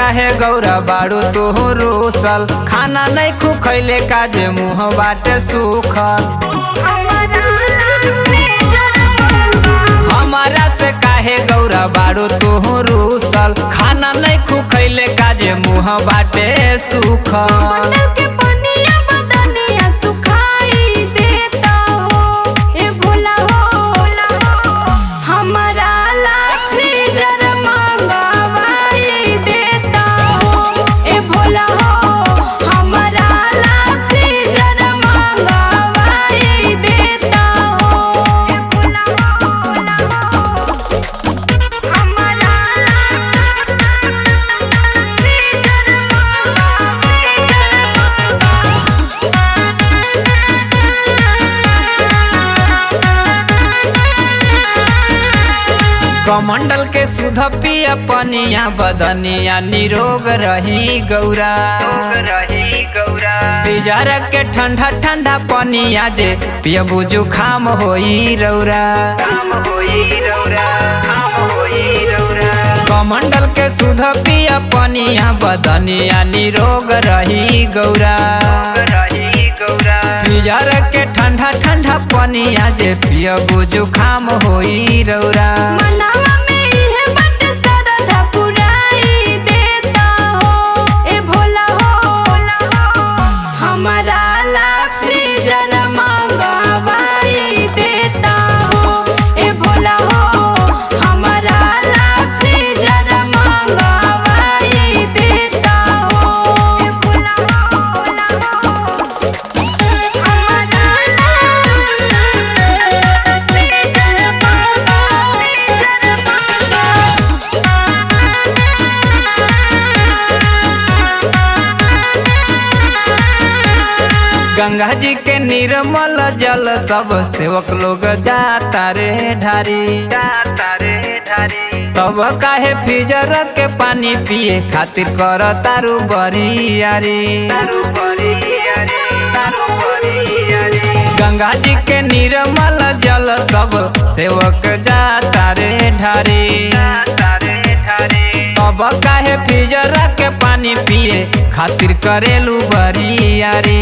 काहे गौरा बाड़ू तू रूसल, खाना नहीं खू खैले काजे मुँह बाटे सूखल। हमारा से काहे गौरा बाड़ू तू रूसल, खाना नहीं खू खैले काजे मुँह बाटे सूखल। कमंडल के सुध पिया पनिया, बदनिया निरोग रही गौरा। बिजार के ठंडा ठंडा पनिया जे पियबू जुखाम होई रौरा। कमंडल के सुध पिया पनिया, बदनिया निरोग रही गौरा। बिजार के ठंडा ठंडा पनिया जे पियबू जुखाम होई रौरा। गंगा जी के निर्मल जल सब सेवक लोग जाता रे ढारी। तब काहे फिजर के पानी पिए खातिर कर तारू बरियारी। गंगा जी के निर्मल जल सब सेवक जाता रे ढारी। तब काहे फिजर के पानी पिए खातिर करेलू बरियारी।